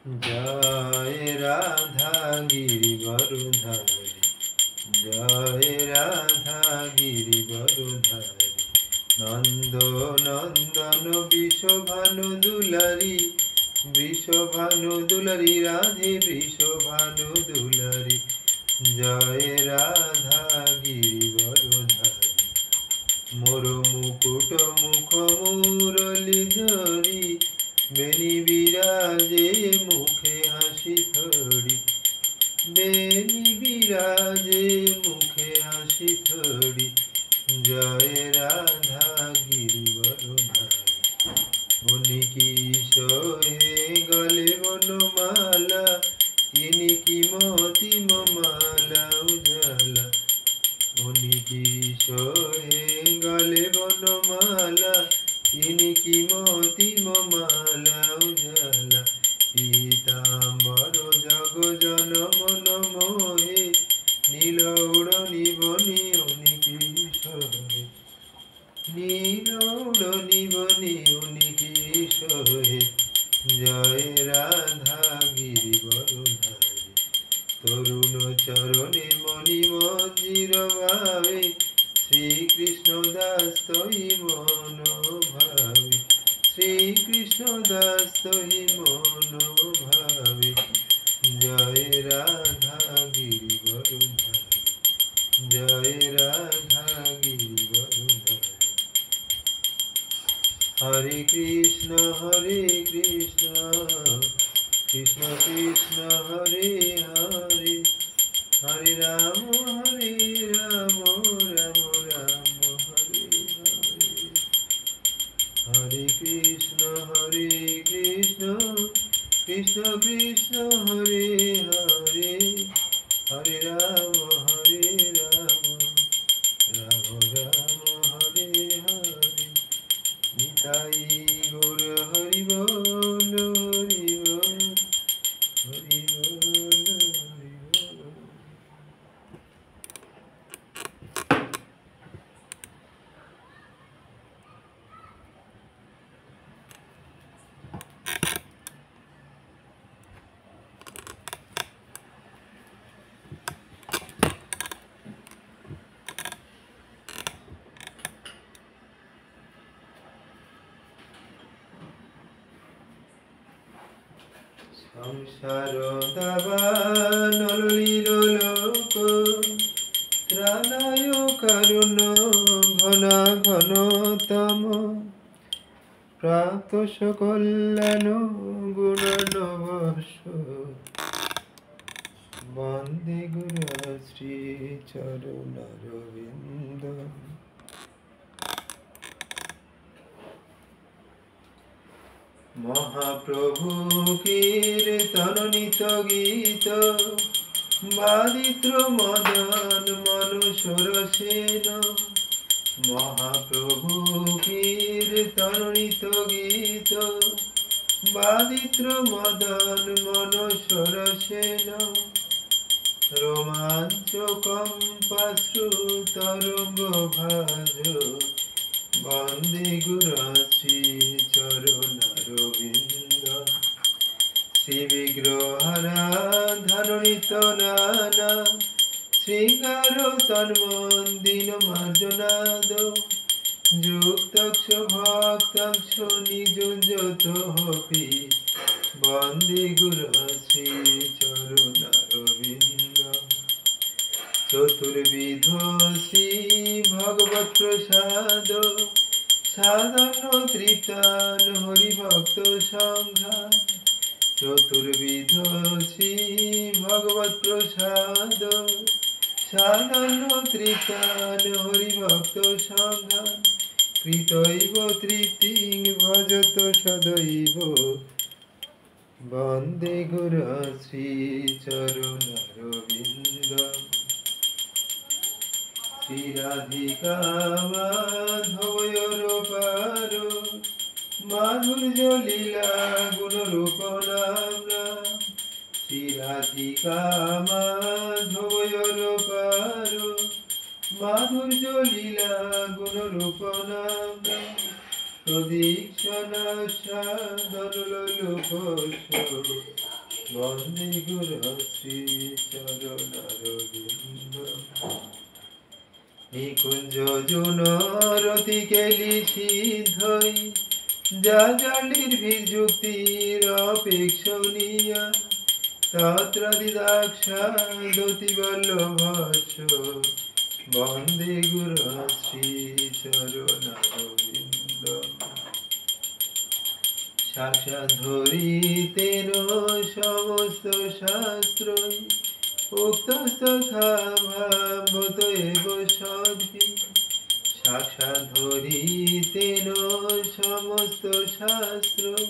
जय राधा गिरिवरधारी, जय राधा गिरिवरधारी, नंद नंदन विश्वभानु दुलारी, विश्वभानु दुलारी राधे विश्वभानु दुलारी, जय राधा गिरिवरधारी। मोर मुकुट मुख मुरली धरी, बेनी बिराजे मुखे हासि थोड़ी, बेनी बिराजे मुखे हासि थोड़ी, जय राधा गिरिवरधारी। उनी की सोए गले वनमाला, इनकी मोती माला उजाला, उनी की सोए गले वनमाला, इनकी मोती माला उजाला, पीताम्बर जग जन मन मोहे, नील उड़नी बनी उनकी सोहे, नील उड़नी बनी उनकी सोहे, जय राधा गिरिवरधारी। तरुण चरणे मणि मंदिर भावे, श्री कृष्ण दास तोहि मन भावे, श्री कृष्ण दास तोहि मन भावे, जय राधा गिरिवरधारी, जय राधा गिरिवरधारी। हरे कृष्ण कृष्ण कृष्ण हरे हरे, हरे राम राम राम हरे हरे। हरे कृष्ण कृष्ण कृष्ण हरे हरे, हरे राम राम राम हरे हरे। निताई गौर हरि बोल हरि बोल हरि बोल हरि बोल। संसार दावानलीर लोक, त्राणाय कारुण्य घना घनतम, प्रातः कल्याण गुणनवश, वन्दे गुरु श्री चरणारविन्द। महाप्रभु कीर्तन नित गीत, बादित्र मदन मनुष्यर सेन। महाप्रभु कीर्तन नित गीत, बादित्र मदन मनुष्यर सेन। रोमाञ्चकम्पाश्रुतरङ्ग भाज, वन्दे गुरु श्री चरणारविन्द। श्रीविग्रहाराधरणित नाना, श्रृङ्गार तन्मन्दिन मार्जनाद, युक्तक्ष भक्तक्ष निजुञ्जतोऽपि, वन्दे गुरु श्री चरणारविन्द। चतुर्विध श्री भगवत प्रसाद, साधन तृप्तान हरिभक्त संघा। चतुर्विध श्री भगवत प्रसाद, साधन तृप्तान हरिभक्त संघा। कृतैव तृप्तिं भजत सदैव, वन्दे गुरु श्री चरणारविन्द। श्री राधिका माधवयोर पार, माधुर्य लीला गुण रूप नाम। श्री राधिका माधवयोर पार, माधुर्य लीला गुण रूप नाम। प्रदीक्षण साधन लोक বন্দে গুরু শ্রী চরণারবিন্দম। নিকুঞ্জ জুন রতি কেলি সিদ্ধই, যা জালির যুক্তির অপেক্ষণীয়া, তত্রাদিদাক্ষাদতি বল্লভস্য, বন্দে গুরু শ্রী চরণারবিন্দম। সাক্ষাৎ ধরিতেন সমস্ত শাস্ত্রই, উক্তস্তথা ভাবত এব সদ্ভিঃ। সাক্ষাৎ ধরিতেন সমস্ত শাস্ত্রই,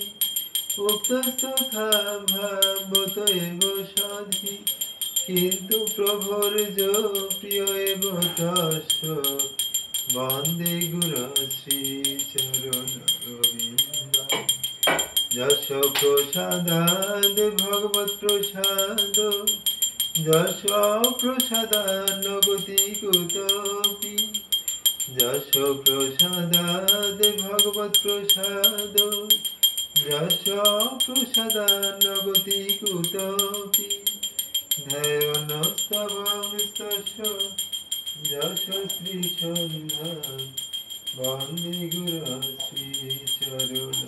উক্তস্তথা ভাবত এব সদ্ভিঃ। কিন্তু প্রভুর্য প্রিয় এব তস্য, বন্দে গুরু শ্রী চরণারবিন্দম। যশ প্রসাদাদ ভগবৎ প্রসাদ, যশ প্রসাদান্ন গতি কুতপি। যশ প্রসাদাদ ভগবৎ প্রসাদ, যশ প্রসাদান্ন গতি কুতপি। ধ্যায়নস্তবং তস্য যশ শ্রী সন্ধান, বন্দে গুরু শ্রী চরণ